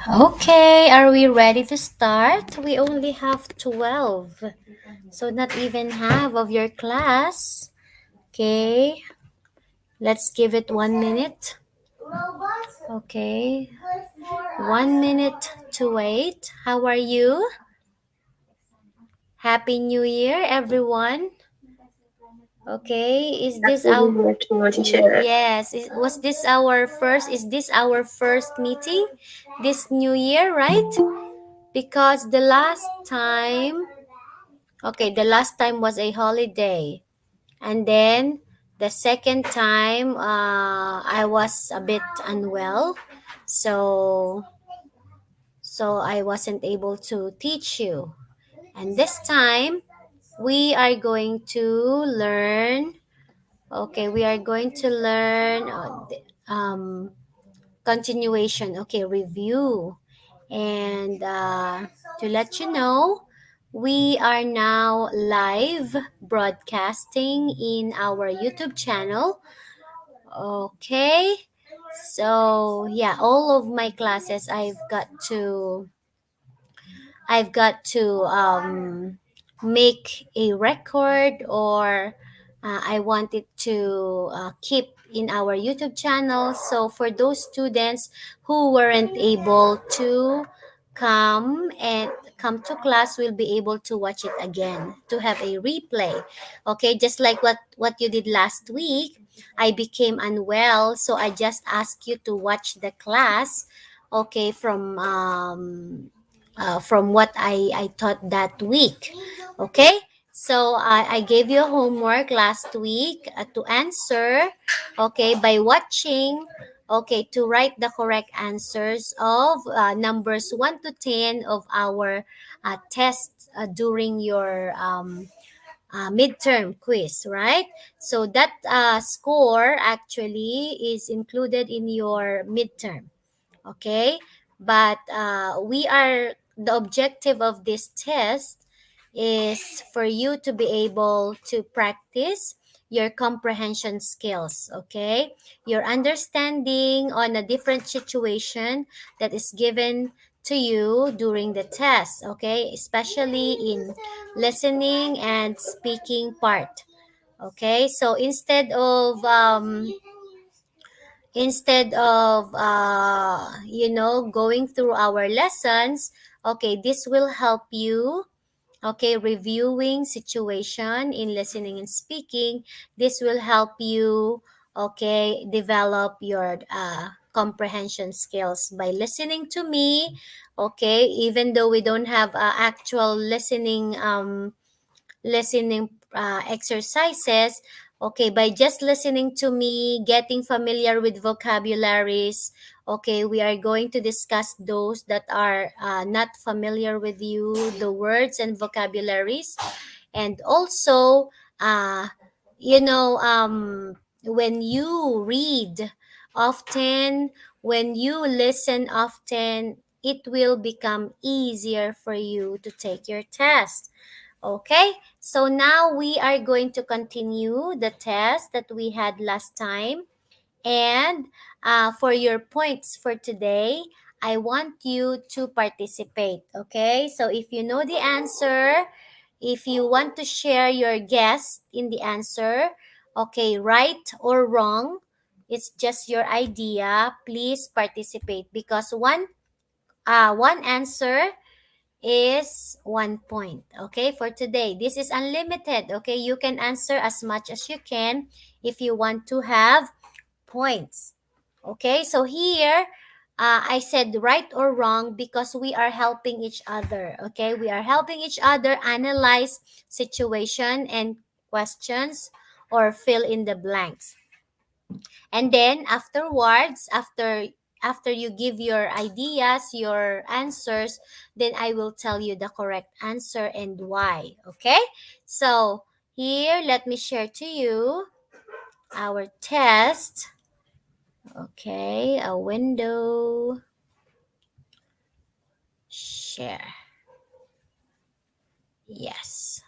Okay, are we ready to start? We only have 12, so not even half of your class. Okay, let's give it 1 minute. Okay, 1 minute to wait. How are you? Happy New Year, everyone. Okay, is this Happy our New Year to you, teacher. yes, was this our first is this our first meeting this new year, right? Because the last time was a holiday. And then the second time, I was a bit unwell. So, so I wasn't able to teach you. And this time, we are going to learn. Okay, we are going to learn continuation. Okay, review. And to let you know, we are now live broadcasting in our YouTube channel. Okay. So, yeah, all of my classes I've got to make a record, or I want it to keep in our YouTube channel. So for those students who weren't able to come and come to class, will be able to watch it again to have a replay. Okay, just like what you did last week. I became unwell, so I just asked you to watch the class. Okay, from what I taught that week. Okay? So I gave you homework last week to answer, okay, by watching, okay, to write the correct answers of numbers 1 to 10 of our test during your midterm quiz, right? So that score actually is included in your midterm. Okay, but the objective of this test is for you to be able to practice your comprehension skills. Okay, your understanding on a different situation that is given to you during the test. Okay, especially in listening and speaking part. Okay, so instead of going through our lessons, okay, this will help you, okay, reviewing situation in listening and speaking. This will help you, okay, develop your comprehension skills by listening to me. Okay, even though we don't have actual listening exercises. Okay, by just listening to me, getting familiar with vocabularies. Okay, we are going to discuss those that are not familiar with you, the words and vocabularies. And also, uh, when you read often, when you listen often, it will become easier for you to take your test. Okay, so now we are going to continue the test that we had last time. And for your points for today, I want you to participate. Okay, so if you know the answer, if you want to share your guess in the answer, okay, right or wrong, it's just your idea. Please participate because one answer is 1 point. Okay, for today. This is unlimited. Okay, you can answer as much as you can if you want to have points. Okay, so here I said right or wrong because we are helping each other. Okay, we are helping each other analyze situation and questions or fill in the blanks. And then afterwards, after you give your ideas, your answers, then I will tell you the correct answer and why. Okay, so here let me share to you our test. Okay, a window, share. Yes.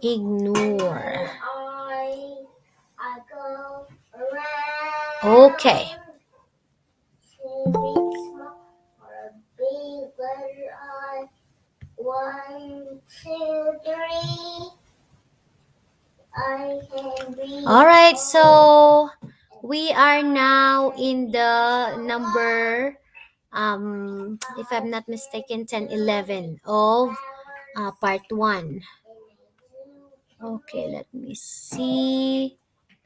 Ignore. Okay. All right, so we are now in the number, if I'm not mistaken, 10, 11 of part 1. Okay, let me see.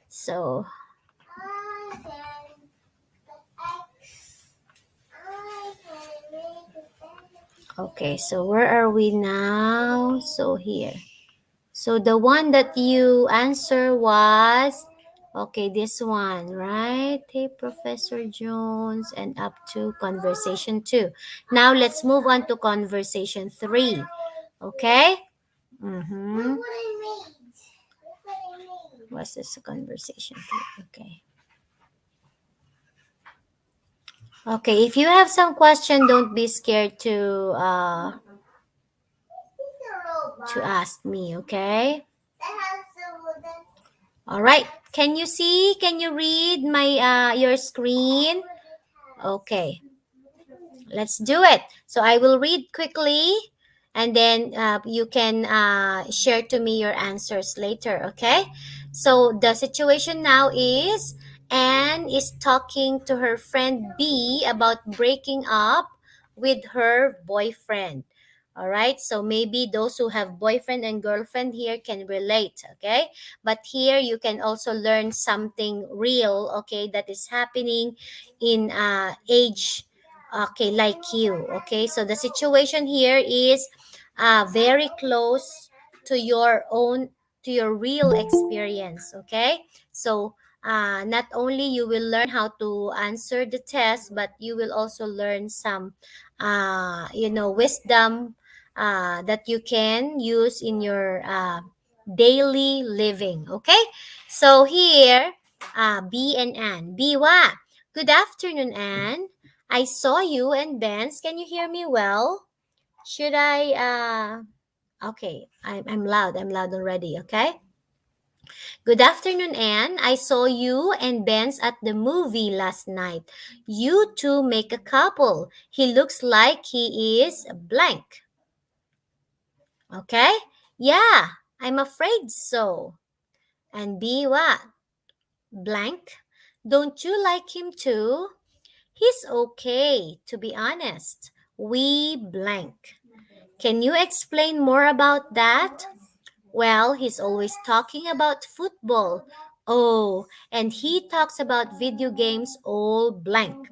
So, okay, so where are we now? So here. So the one that you answer was, okay, this one, right? Hey, Professor Jones, and up to conversation 2. Now let's move on to conversation 3. Okay? Mm-hmm. What's this conversation 3? Okay. Okay, if you have some question, don't be scared to ask me, okay? All right. Can you see? Can you read my your screen? Okay. Let's do it. So I will read quickly and then you can share to me your answers later, okay? So the situation now is Anne is talking to her friend B about breaking up with her boyfriend. All right, so maybe those who have boyfriend and girlfriend here can relate, okay? But here you can also learn something real, okay, that is happening in age, okay, like you. Okay, so the situation here is very close to your own, to your real experience. Okay, so not only you will learn how to answer the test, but you will also learn some wisdom that you can use in your daily living. Okay, so here B and Anne. B, what? Good afternoon, Anne. I saw you and Benz. Can you hear me well? Should I okay, I'm loud. I'm loud already, okay? Good afternoon, Anne. I saw you and Benz at the movie last night. You two make a couple. He looks like he is blank. Okay? Yeah, I'm afraid so. And B, what? Blank? Don't you like him too? He's okay, to be honest. We blank. Can you explain more about that? Well, he's always talking about football. Oh, and he talks about video games all blank.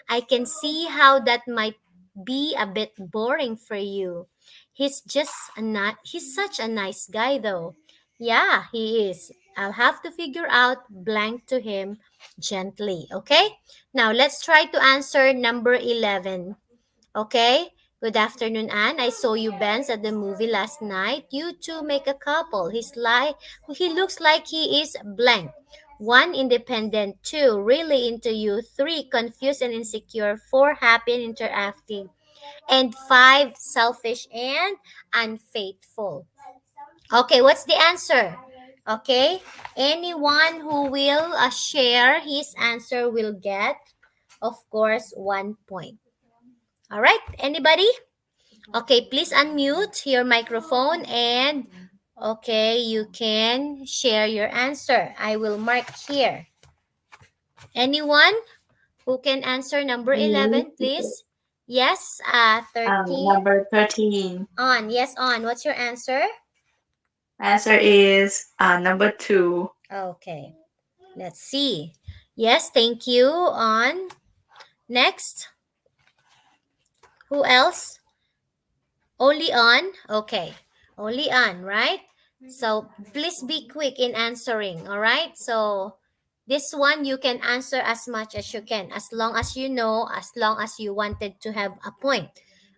I can see how that might be a bit boring for you. He's such a nice guy though. Yeah, he is. I'll have to figure out blank to him gently, okay? Now let's try to answer number 11. Okay? Good afternoon, Anne. I saw you Benz at the movie last night. You two make a couple. He looks like he is blank. One, independent. Two, really into you. Three, confused and insecure. Four, happy and interacting. And five, selfish and unfaithful. Okay, what's the answer? Okay, anyone who will share his answer will get, of course, 1 point. All right, anybody? Okay, please unmute your microphone and okay, you can share your answer. I will mark here. Anyone who can answer number Me, 11, please? Yes, 13. number 13. On, yes, on. What's your answer? Answer is number 2. Okay, let's see. Yes, thank you. On. Next, who else? Only on? Okay. Only on, right? So please be quick in answering, all right? So this one you can answer as much as you can, as long as you know, as long as you wanted to have a point.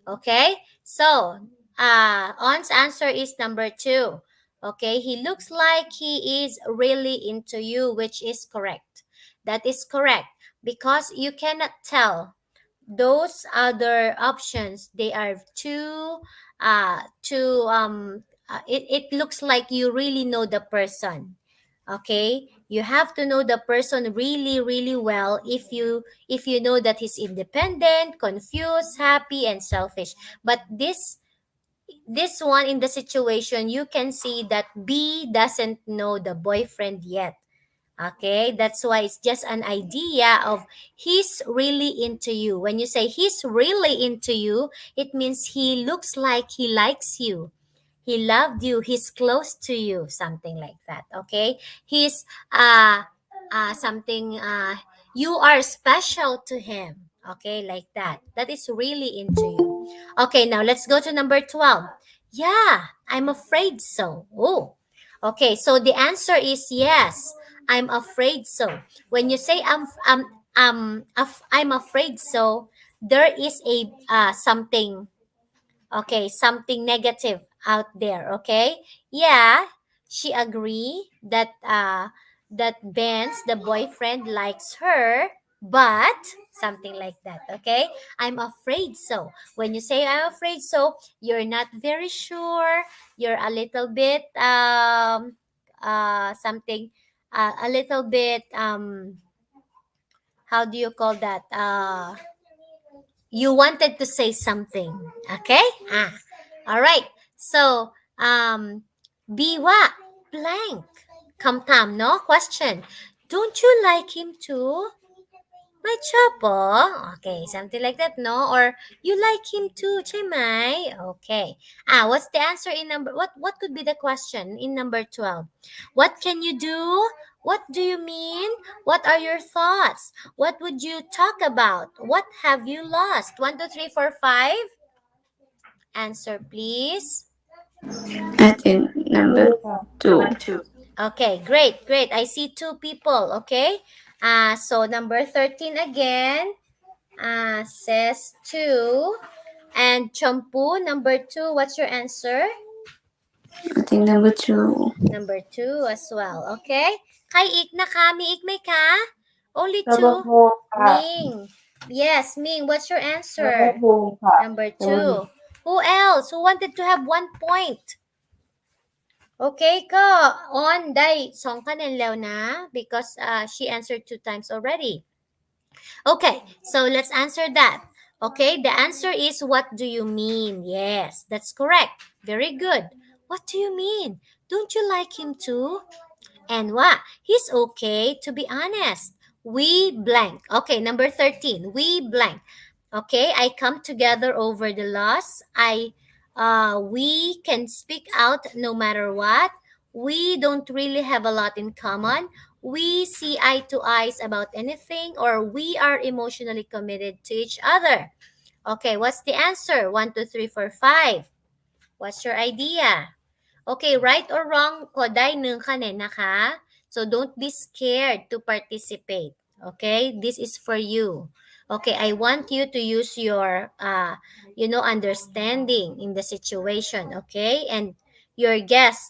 Okay? So on's answer is number 2. Okay, he looks like he is really into you, which is correct. That is correct because you cannot tell those other options. They are it looks like you really know the person. Okay, You have to know the person really, really well if you know that he's independent, confused, happy, and selfish. But this one in the situation, you can see that B doesn't know the boyfriend yet. Okay, that's why it's just an idea of he's really into you. When you say he's really into you, it means he looks like he likes you. He loved you, he's close to you, something like that. Okay, he's uh something you are special to him. Okay, like that. That is really into you. Okay, now let's go to number 12. Yeah, I'm afraid so. Oh, okay, so the answer is yes, I'm afraid so. When you say I'm afraid so, there is a something, okay, something negative out there. Okay, yeah, she agree that that Ben's the boyfriend likes her, but something like that. Okay, I'm afraid so. When you say I'm afraid so, you're not very sure, you're a little bit something a little bit how do you call that, you wanted to say something. Okay, all right. So biwa blank kamtam no question, don't you like him too, my chopo? Okay, something like that, no? Or you like him too, Chimay? Okay. What's the answer in number, what could be the question in number 12? What can you do? What do you mean? What are your thoughts? What would you talk about? What have you lost? One, two, three, four, five. Answer, please. I think number Number two. two. Okay, great, great. I see two people, okay? So number 13 again. Says two. And Champu, number two, what's your answer? I think number two. Number two as well, okay? Kay ik na ka, mi ik may ka? Only Number two. four, Ming. Yes, Ming, what's your number answer? four, Number sorry. two. Who else? Who wanted to have 1 point? Okay ko. On, day. Song ka nilaw na because she answered 2 times already. Okay, so let's answer that. Okay, the answer is what do you mean? Yes, that's correct. Very good. What do you mean? Don't you like him too? And what? He's okay, to be honest. We blank. Okay, number 13. We blank. Okay, I come together over the loss. We can speak out no matter what. We don't really have a lot in common. We see eye to eyes about anything, or we are emotionally committed to each other. Okay, what's the answer? One, two, three, four, five. What's your idea? Okay, right or wrong, koday nung kanina ka. So don't be scared to participate. Okay, this is for you. Okay, I want you to use your understanding in the situation, okay? And your guess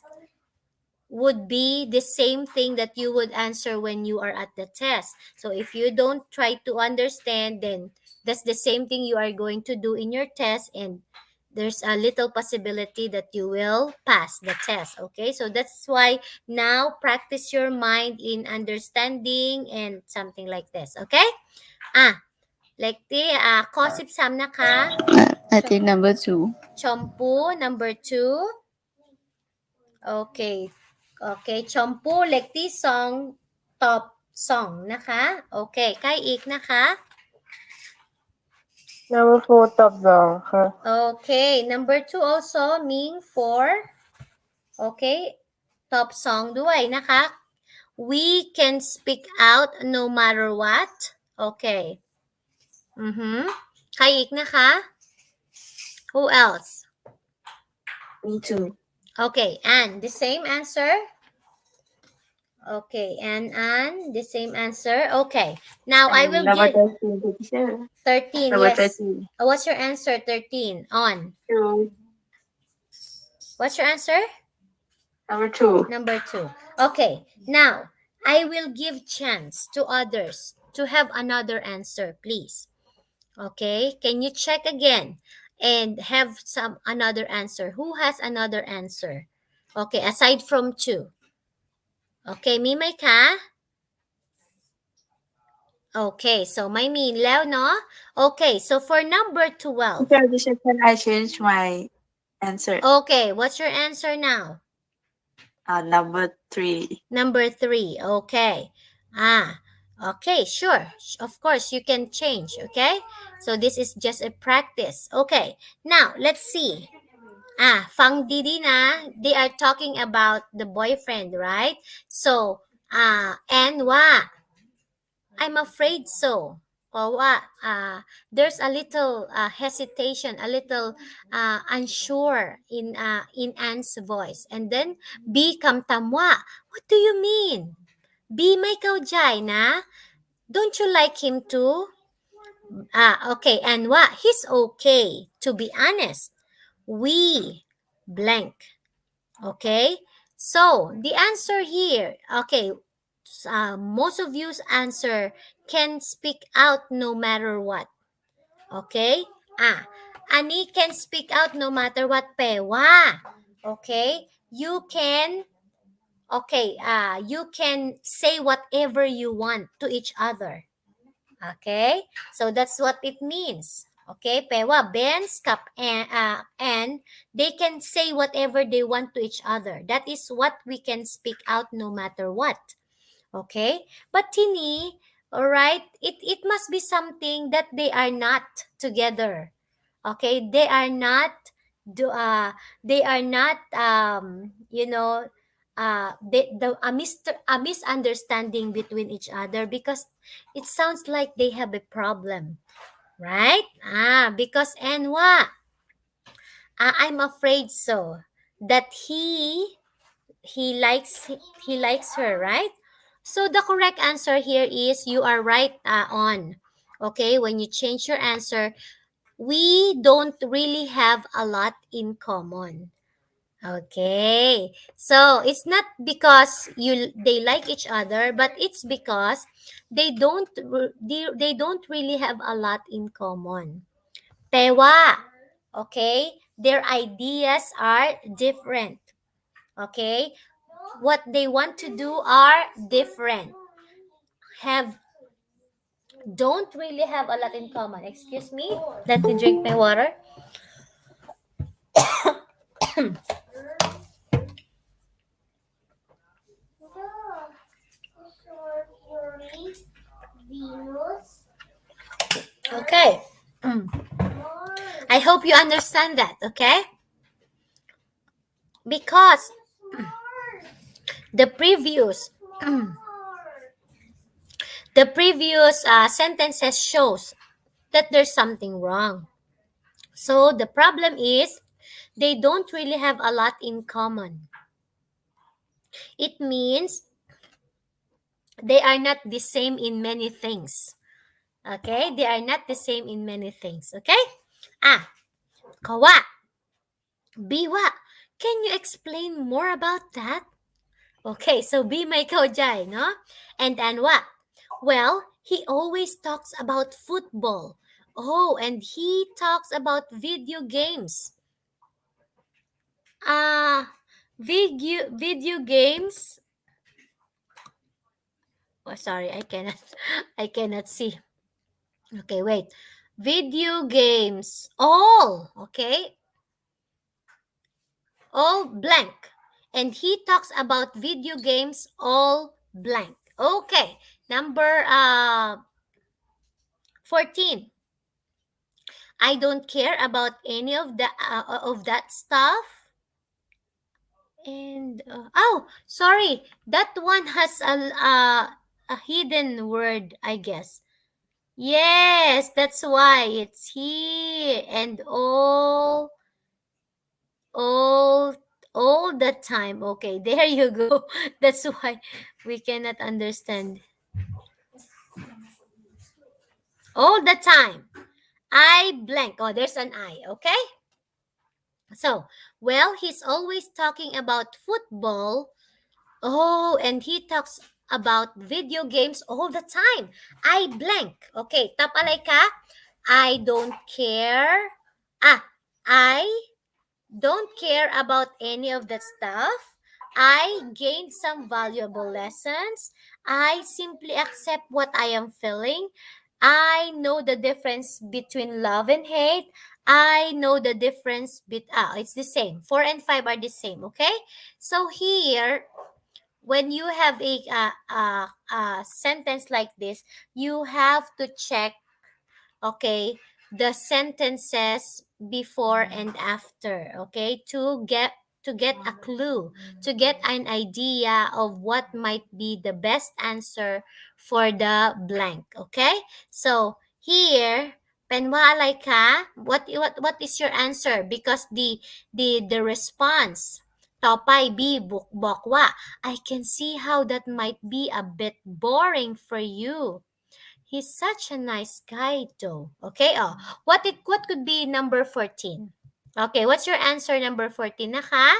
would be the same thing that you would answer when you are at the test. So if you don't try to understand, then that's the same thing you are going to do in your test, and there's a little possibility that you will pass the test. Okay, so that's why now practice your mind in understanding and something like this. Okay, like the kosip sam na ka, I think number two. chompu number two. Okay. Okay, Chompu, like this song, top song นะคะ Okay, ใกล้อีกนะคะ Number four, top song ค่ะ Okay, number two also mean for, okay, top song ด้วยนะคะ We can speak out no matter what. Okay.ใครอีกนะคะ Who else? Me too. Okay, and the same answer. Okay, and the same answer. Okay, now I And will number give 13, teacher. 13. Number Yes. 13. What's your answer? 13. On. Two. What's your answer? Number two. Number 2. Okay, now I will give chance to others to have another answer, please. Okay, can you check again and have some another answer? Who has another answer? Okay, aside from 2. Okay, Mimay ka? Okay, so may minlaw, no? Okay, so for number 12. Teacher, can I change my answer? Okay, what's your answer now? Number 3. Number 3. Okay. Ah, okay, sure. Of course, you can change, okay? So this is just a practice. Okay, now let's see. Fang Didi na, they are talking about the boyfriend, right? So, and wa, I'm afraid so. Or what? There's a little hesitation, a little unsure in Anne's voice. And then, B kamtamwa. What do you mean? B may kaujay na? Don't you like him too? Okay. And what? He's okay. To be honest, we blank. Okay. So the answer here. Okay. Most of you's answer can speak out no matter what. Okay? Ani can speak out no matter what, pewa. Okay? You can say whatever you want to each other. Okay? So that's what it means. Okay? Pewa, Ben's, Kap, and they can say whatever they want to each other. That is what we can speak out no matter what. Okay? But tini, all right, it must be something that they are not together. Okay? They are not a misunderstanding between each other, because it sounds like they have a problem, right? Because Enwa, I'm afraid so that he likes her, right? So the correct answer here is you are right on. Okay, when you change your answer, we don't really have a lot in common. Okay. So it's not because they like each other, but it's because they don't really have a lot in common. Tewa. Okay? Their ideas are different. Okay? What they want to do are different. Have don't really have a lot in common. Excuse me. Let me drink my water. Okay. I hope you understand that, okay? Because the previous the previous sentences shows that there's something wrong. So the problem is they don't really have a lot in common. It means they are not the same in many things. Okay? They are not the same in many things. Okay? Kawa, Biwa, can you explain more about that? Okay, so be my kaujay, no? And what? Well, he always talks about football. Oh, and he talks about video games. Video games. Oh, sorry, I cannot I cannot see. Okay, wait. Video games. Okay. All blank. And he talks about video games all blank. Okay. Number 14. I don't care about any of that stuff. And sorry, that one has a hidden word, I guess. Yes, that's why it's he and all all the time. Okay, there you go. That's why we cannot understand all the time. I blank. Oh, there's an I. Okay. So, well, he's always talking about football. Oh, and he talks about video games all the time. I blank. Okay, tapalay ka. I don't care. I don't care about any of that stuff. I gained some valuable lessons. I simply accept what I am feeling. I know the difference between love and hate. I know the difference it's the same. 4 and 5 are the same, okay? So here, when you have a sentence like this, you have to check, okay, the sentences before and after, okay, to get a clue, to get an idea of what might be the best answer for the blank, okay? So here, penwalay ka, what is your answer? Because the response, topay b bokwa, I can see how that might be a bit boring for you. He's such a nice guy though. Okay, what could be number 14? Okay, what's your answer number 14? Naka?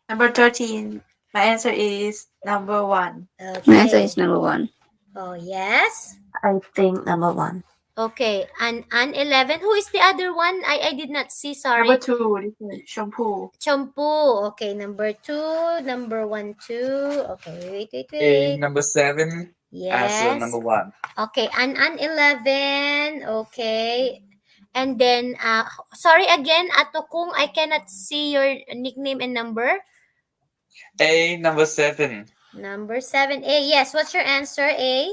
Number 13. My answer is number 1. My answer is Okay. number 1. Oh, yes. I think number 1. Okay, and 11. Who is the other one? I did not see, Number sorry. 2, this is shampoo. Champu. Okay, number 2, number 1, 2. Okay, wait, wait, A wait. number 7, answer Yes. number 1. Okay, and 11. Okay. And then, sorry again, Ato Kung, I cannot see your nickname and number. A number 7, Number 7, A. Yes, what's your answer, A?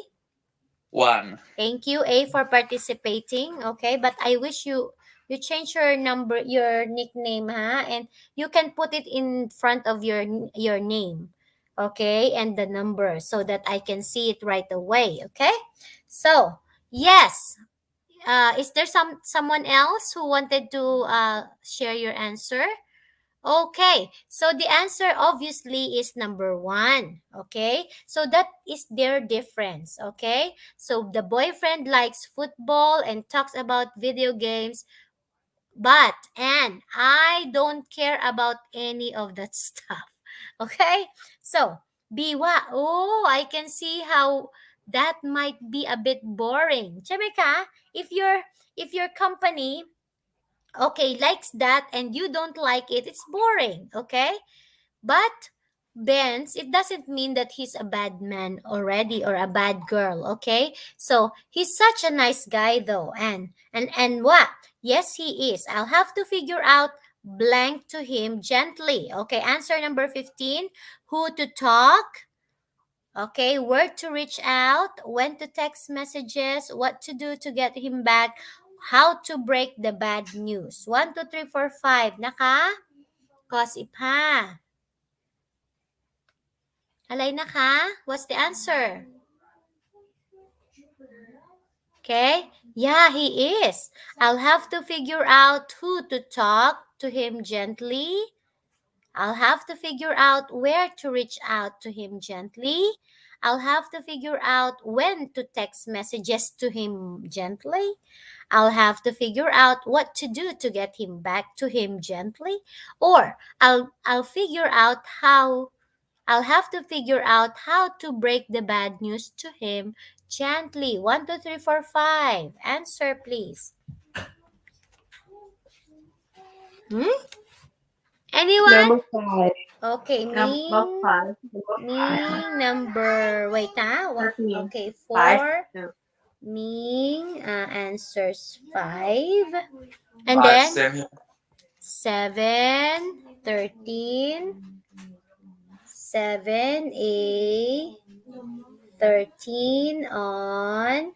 1. Thank you, A, for participating. Okay, but I wish you change your number, your nickname, ha, and you can put it in front of your name, okay, and the number so that I can see it right away. Okay, so yes. Is there someone else who wanted to share your answer? Okay, so the answer obviously is number 1. Okay, so that is their difference. Okay, so the boyfriend likes football and talks about video games, but and I don't care about any of that stuff. Okay, so biwa. Oh, I can see how that might be a bit boring. Chemika, if your company, okay, likes that and you don't like it, it's boring, okay? But Benz, it doesn't mean that he's a bad man already or a bad girl, okay? So he's such a nice guy though, and what? Yes, he is. I'll have to figure out blank to him gently. Okay, answer number 15. Who to talk? Okay, where to reach out, when to text messages, what to do to get him back, how to break the bad news. 1, 2, 3, 4, 5. Naka? Kosip ha. Alay naka? What's the answer? Okay? Yeah, he is. I'll have to figure out who to talk to him gently. I'll have to figure out where to reach out to him gently. I'll have to figure out when to text messages to him gently. I'll have to figure out what to do to get him back to him gently. Or I'll have to figure out how to break the bad news to him gently. 1, 2, 3, 4, 5. Answer, please. Hmm? Anyone? Number 5. Okay, Number Ming. 5. Ming number, wait what? 13. Okay, 5. 4. Ming answers 5. And 5, then same. 7, 13, 7A, 13 on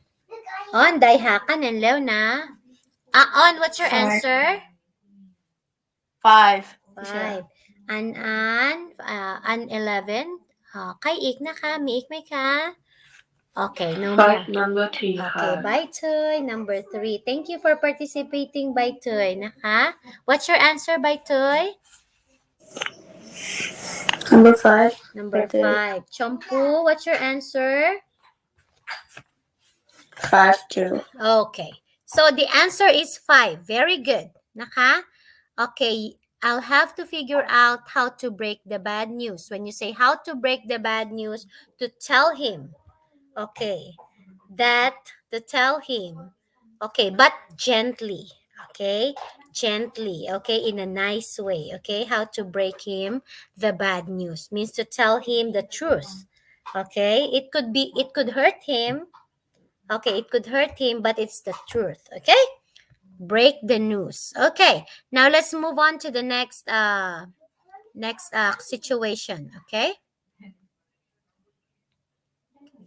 Daihakan and Leona. On, what's your 5. answer? 5. 5. An 11. Kay ik na ka, miik may ka. Okay, no 5 more. number 3. Okay, bye Toy. Number 3. Thank you for participating, bye Toy. Naka? What's your answer, bye Toy? Number 5. Number 5. Chompu, what's your answer? 5 too. Okay. So the answer is 5. Very good. Naka? Okay, I'll have to figure out how to break the bad news. When you say how to break the bad news, to tell him. Okay. To tell him. Okay, but gently. Okay, gently, okay, in a nice way. Okay, how to break him the bad news means to tell him the truth. Okay, it could hurt him. Okay, it could hurt him, but it's the truth. Okay, break the news. Okay, now let's move on to the next situation. Okay.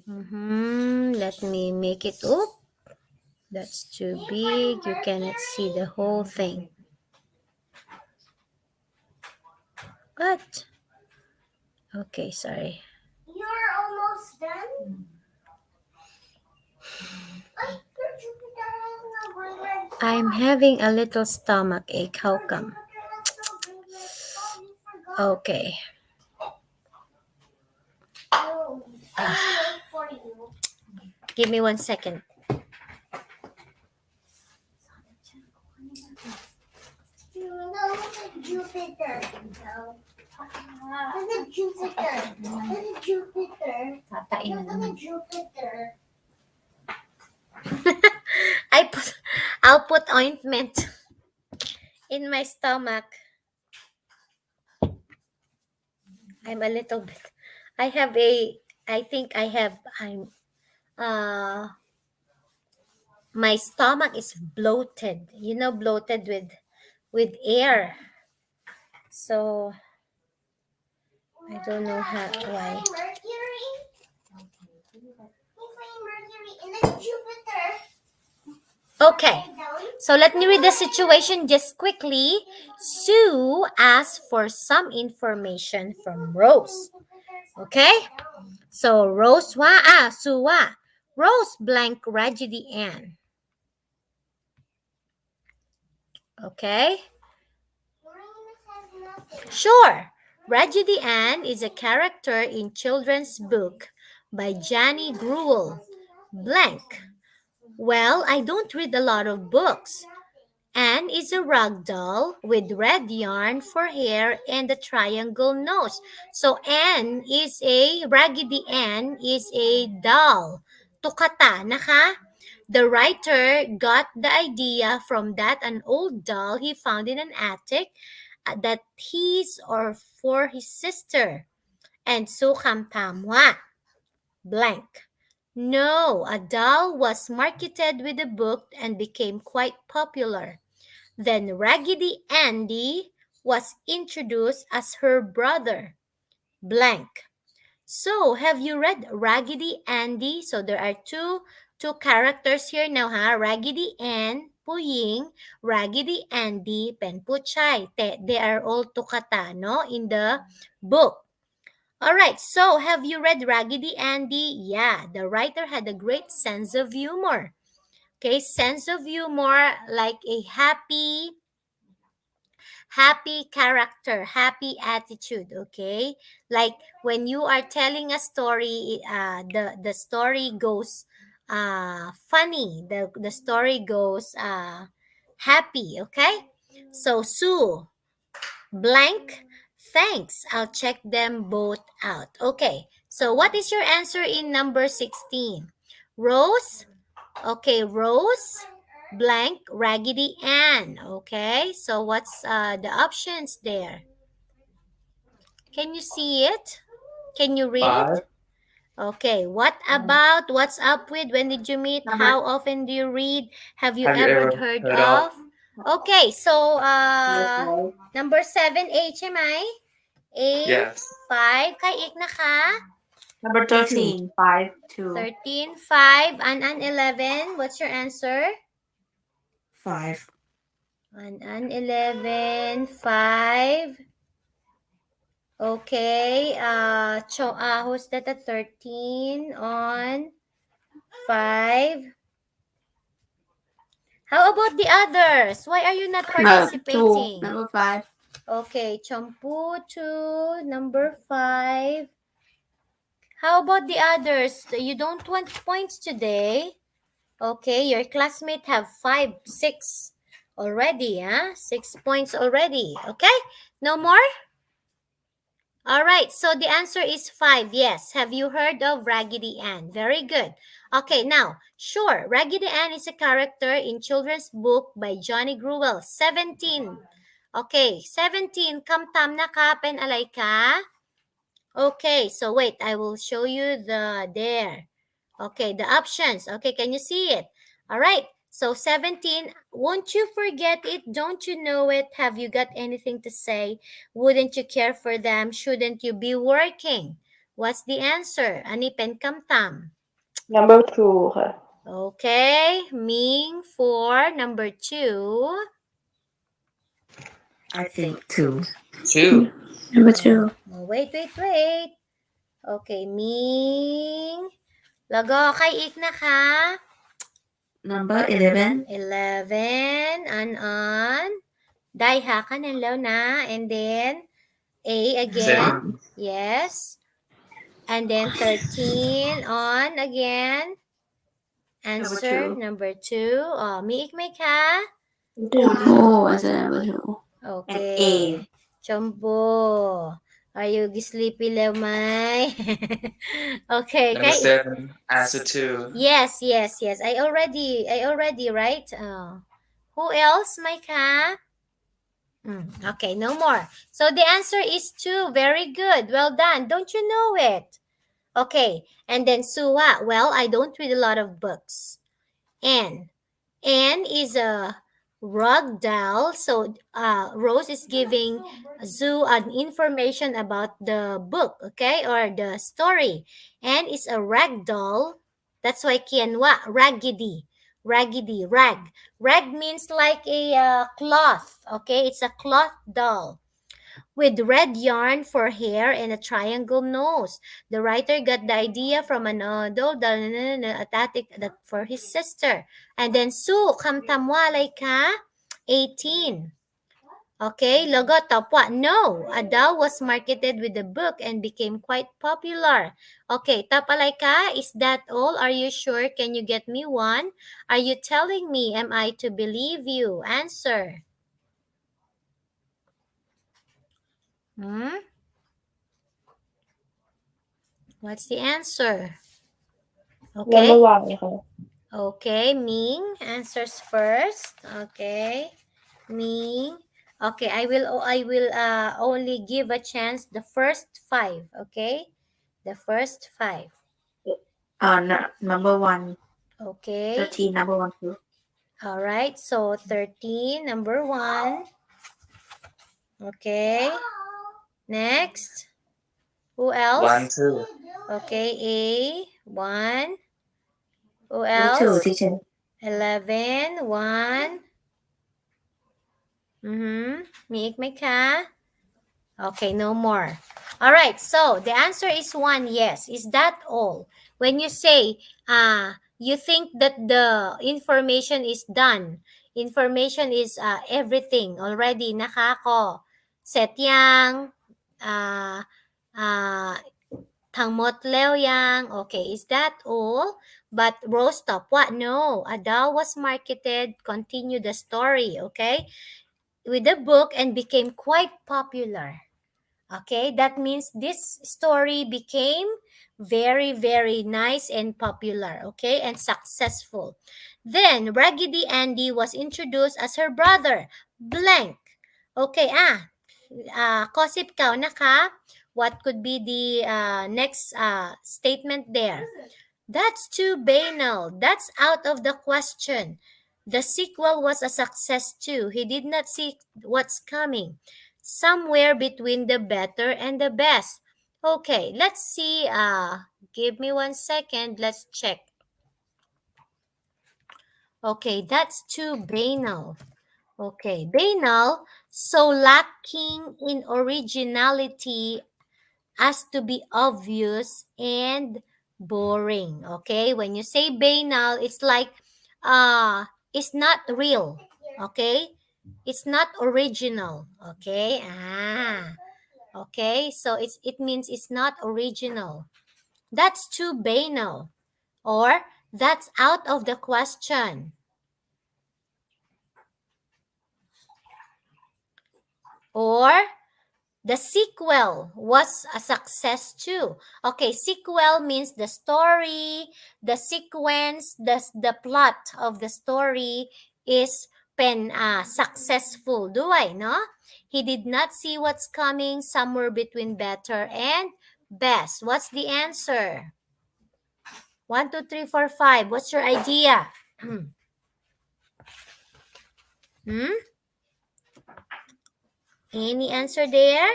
Let me make it up. That's too big. You cannot see the whole thing. What? Okay, sorry. You're almost done? I'm having a little stomach ache. How come? Okay. Give me 1 second. Jupiter. Look at Jupiter. Look at Jupiter. Look at Jupiter. I'll put ointment in my stomach. I'm a little bit. I have a. I think I have. I'm. My stomach is bloated. You know, bloated with air. So I don't know why. Okay, so let me read the situation just quickly. Sue asked for some information from Rose. Okay, so Sue Rose blank Raggedy Ann. Okay, sure. Raggedy Ann is a character in children's book by Johnny Gruel. Blank. Well, I don't read a lot of books. Anne is a rag doll with red yarn for hair and a triangle nose. So Raggedy Ann is a doll. Tukata, naka? The writer got the idea from that an old doll he found in an attic that his or for his sister. And sukam tamwa. Blank. No, a doll was marketed with the book and became quite popular. Then Raggedy Andy was introduced as her brother. Blank. So, have you read Raggedy Andy? So there are two characters here now, ha? Raggedy Ann, Puying, Raggedy Andy, Penpuchay. They are all tukata, no, in the book. All right, so have you read Raggedy Andy? Yeah, the writer had a great sense of humor. Okay, sense of humor, like a happy character, happy attitude, okay? Like when you are telling a story, the story goes funny, the story goes happy, okay? So Sue, blank, thanks. I'll check them both out. Okay. So what is your answer in number 16? Rose? Okay, Rose, blank, Raggedy Ann. Okay, so what's the options there? Can you see it? Can you read it? 5. Okay, what about what's up with when did you meet? Number How often do you read? Have you Have you ever ever heard heard of? of? Okay, so number 5. number 7, HMI. 8, Yes. 5, kay ik na ka? Number 2. 13, 5, 2. 13, 5, and 11. What's your answer? 5. And 11, 5. Okay. Who's that? A 13 on 5. How about the others? Why are you not 2. participating? Number 5. Okay, Champu 2, number 5. How about the others? You don't want points today? Okay, your classmate have 5, 6 already, huh? 6 points already. Okay, no more? All right, so the answer is 5. Yes. Have you heard of Raggedy Ann? Very good. Okay, now, sure, Raggedy Ann is a character in children's book by Johnny Gruel. 17. Okay, 17. Kamtam na ka, pen alay ka? Okay, so wait, I will show you the there. Okay, the options. Okay, can you see it? All right. So 17, won't you forget it? Don't you know it? Have you got anything to say? Wouldn't you care for them? Shouldn't you be working? What's the answer? Ani pen kam tam? Number 2 ค่ะ Okay, Ming for number 2. I think 2. 2. Number Oh, 2. wait. Okay, Ming. Lago, kay ik na ka? Number 11. 11, on. Dai ha ka ng na. And then, A again. 7. Yes. And then 13, on again. Number Answer 2. number 2. Oh, miik may ka? Oh, answer number 2. And A. Okay. Chombo. Are you sleepy, Lemay? Okay. Number Kay, 7. Answer 2. yes. I already, right? Who else, may ka? Okay, no more. So the answer is 2. Very good. Well done. Don't you know it? Okay. And then Suwa. Well, I don't read a lot of books. N. N is a rug doll. So Rose is giving Zoo an information about the book, okay, or the story. N is a rag doll. That's why Kianwa, raggedy. Raggedy, rag. Rag means like a cloth, okay? It's a cloth doll with red yarn for hair and a triangle nose. The writer got the idea from an adult that for his sister. And then Su, kamtamwalay ka? 18. Okay, logo tapwa. No, Adele was marketed with the book and became quite popular. Okay, tapalay ka? Is that all? Are you sure? Can you get me one? Are you telling me? Am I to believe you? Answer. Hmm? What's the answer? Number Okay. 1 ค่ะ Okay, Ming answers first. Okay. Ming. Okay, I will only give a chance the first 5, okay? The first 5. Number 1. Okay. 13. Number 1 too. All right. So 13, number 1. Okay. Next. Who 1, else? 2. Okay, A, 1. Who Me too, else? teacher. 11, 1. Miik may ka? Okay, no more. All right, so the answer is 1, yes. Is that all? When you say, you think that the information is done, information is everything already, nakako, setyang, uh, uh, tangmot yang, okay, is that all? But Rose stop, what? No, Adele was marketed, continue the story, okay? With the book and became quite popular. Okay, that means this story became very, very nice and popular, okay, and successful. Then Raggedy Andy was introduced as her brother, blank. Okay, Kosip ka na ka? What could be the next statement there? That's too banal. That's out of the question. The sequel was a success too. He did not see what's coming. Somewhere between the better and the best. Okay, let's see. Give me 1 second. Let's check. Okay, that's too banal. Okay, banal, so lacking in originality as to be obvious and boring. Okay, when you say banal, it's like it's not real. Okay, it's not original. Okay, okay, so it means it's not original. That's too banal, or that's out of the question, or The sequel was a success too. Okay, sequel means the story, the sequence, the plot of the story is successful. Do I, no? He did not see what's coming, somewhere between better and best. What's the answer? 1, 2, 3, 4, 5. What's your idea? Hmm? Any answer there?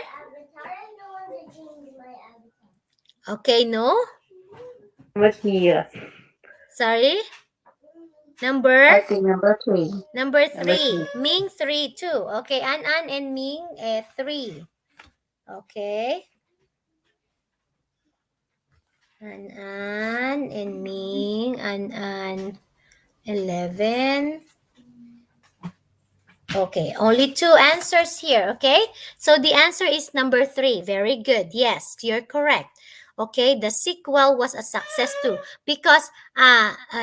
Okay, no? Number three. Sorry? Number? I think number 3. Number Number 3. three. Ming 3 too. Okay, An and Ming 3. Okay. An and Ming. An 11. Okay, only 2 answers here, okay? So the answer is number 3. Very good. Yes, you're correct. Okay, the sequel was a success too because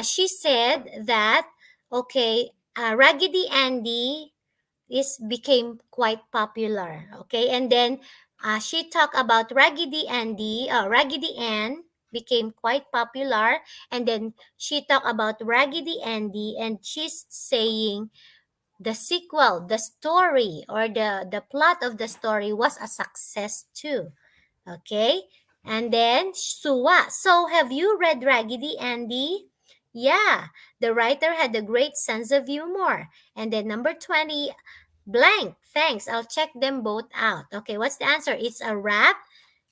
she said that, okay, Raggedy Andy is became quite popular, okay? And then she talked about Raggedy Ann became quite popular, and then she talked about Raggedy Andy, and she's saying the sequel, the story, or the plot of the story was a success too. Okay? And then Suwa. So have you read Raggedy Andy? Yeah, the writer had a great sense of humor. And then number 20, blank. Thanks. I'll check them both out. Okay, what's the answer? It's a rap.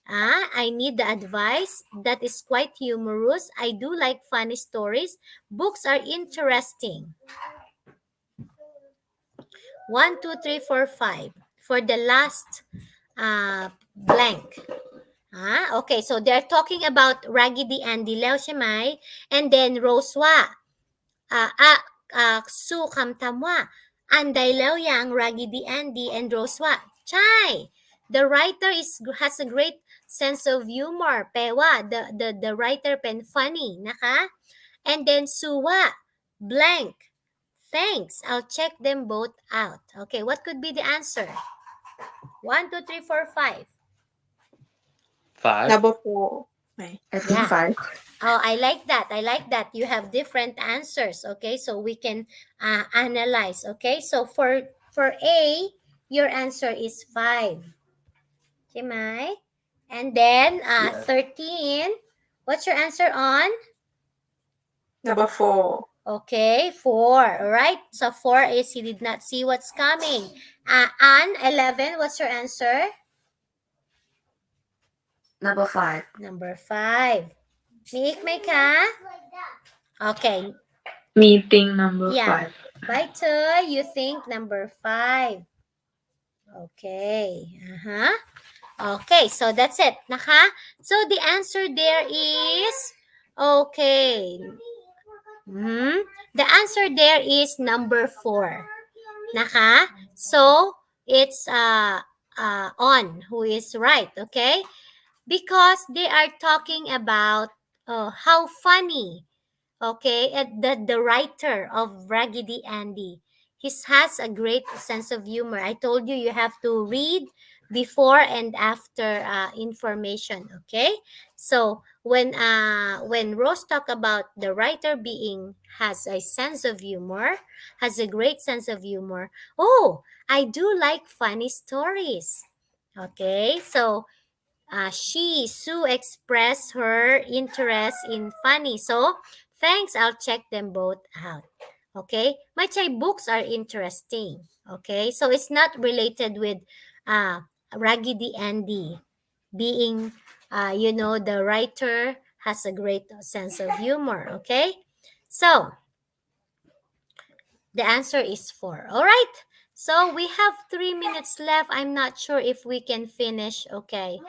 I need the advice. That is quite humorous. I do like funny stories. Books are interesting. 1, 2, 3, 4, 5 for the last blank. Okay, so they're talking about Raggedy Andy Leo Shemai and then Roswa. Su Kam Tamwa. Anday Leo Yang, Raggedy Andy, and Roswa. Chai! The writer has a great sense of humor. Pewa, the writer pen funny. Naka? And then Suwa, blank. Thanks. I'll check them both out. Okay, what could be the answer? 1, 2, 3, 4, 5. 5. Number 4. Okay. I think Yeah. 5. Oh, I like that. I like that. You have different answers. Okay, so we can analyze. Okay, so for A, your answer is 5. Okay, Mai? And then 13. What's your answer on? Number 4. Okay, 4. All right. So 4 is he did not see what's coming. Anne, 11. What's your answer? Number 5. Number 5. Miik may ka? Okay. Meeting number Yeah. 5. Baito, you think number 5. Okay. Okay, so that's it. Naka? So the answer there is, okay. The answer there is number 4. Naka? So it's on who is right, okay? Because they are talking about how funny, okay, the writer of Raggedy Andy, he has a great sense of humor. I told you you have to read before and after information, okay? So when Rose talk about the writer being has a sense of humor, has a great sense of humor, oh, I do like funny stories. Okay, so Sue expressed her interest in funny. So, thanks. I'll check them both out. Okay. My chai books are interesting. Okay. So, it's not related with uh, Raggedy Andy being, the writer has a great sense of humor. Okay. So, the answer is 4. All right. So we have 3 minutes left. I'm not sure if we can finish. Okay.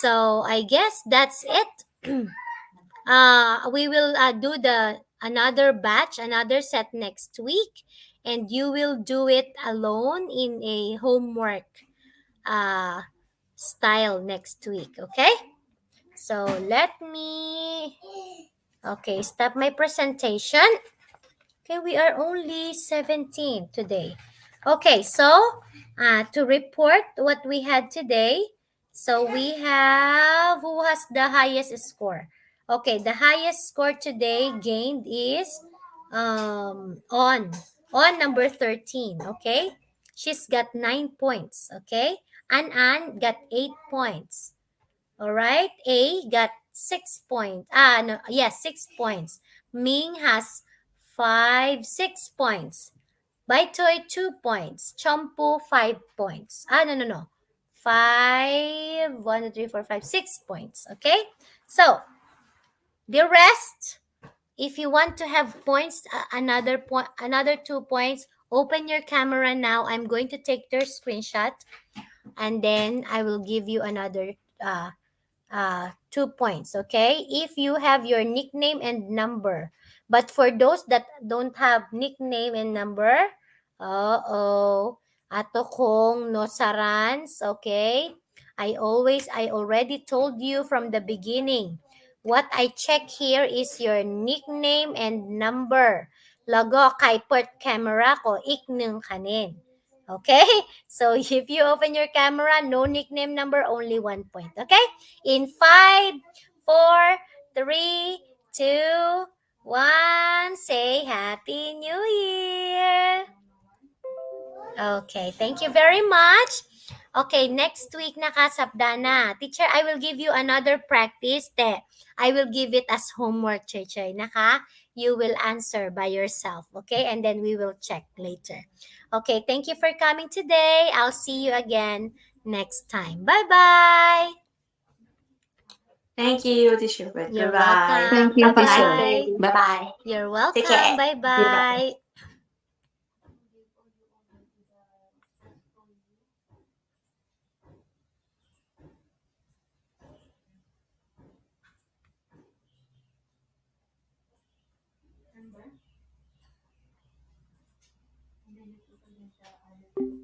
So I guess that's it. We will do the another batch, another set next week, and you will do it alone in a homework uh, style next week. Okay. So let me. Okay, stop my presentation. Okay, we are only 17 today. Okay, so to report what we had today, so we have who has the highest score. Okay, the highest score today gained is on number 13. Okay, she's got 9 points. Okay, Ann got 8 points. All right, A got 6 points. No, yes, 6 points. Ming has 6 points. Baitoy, 2 points. Chompu, 5 points. No, no, no. Five, 1, 2, 3, 4, 5, 6 points. Okay? So, the rest, if you want to have points, another 2 points, open your camera now. I'm going to take their screenshot and then I will give you another 2 points. Okay, if you have your nickname and number, but for those that don't have nickname and number, ato kong no sarans. Okay, I already told you from the beginning, what I check here is your nickname and number. Lago kay port camera ko iknung kanin. Okay, so if you open your camera, no nickname number, only 1 point. Okay, in 5, 4, 3, 2, 1, say Happy New Year. Okay, thank you very much. Okay, next week nakasabda na. Teacher, I will give you another practice. I will give it as homework, Chay. You will answer by yourself, okay? And then we will check later. Okay, thank you for coming today. I'll see you again next time. Bye-bye. Thank you, Teacher Beth. You're Bye-bye. Thank welcome. you, Have a nice teacher. Bye-bye. day. Bye-bye. You're Take care. welcome. Goodbye. Bye-bye.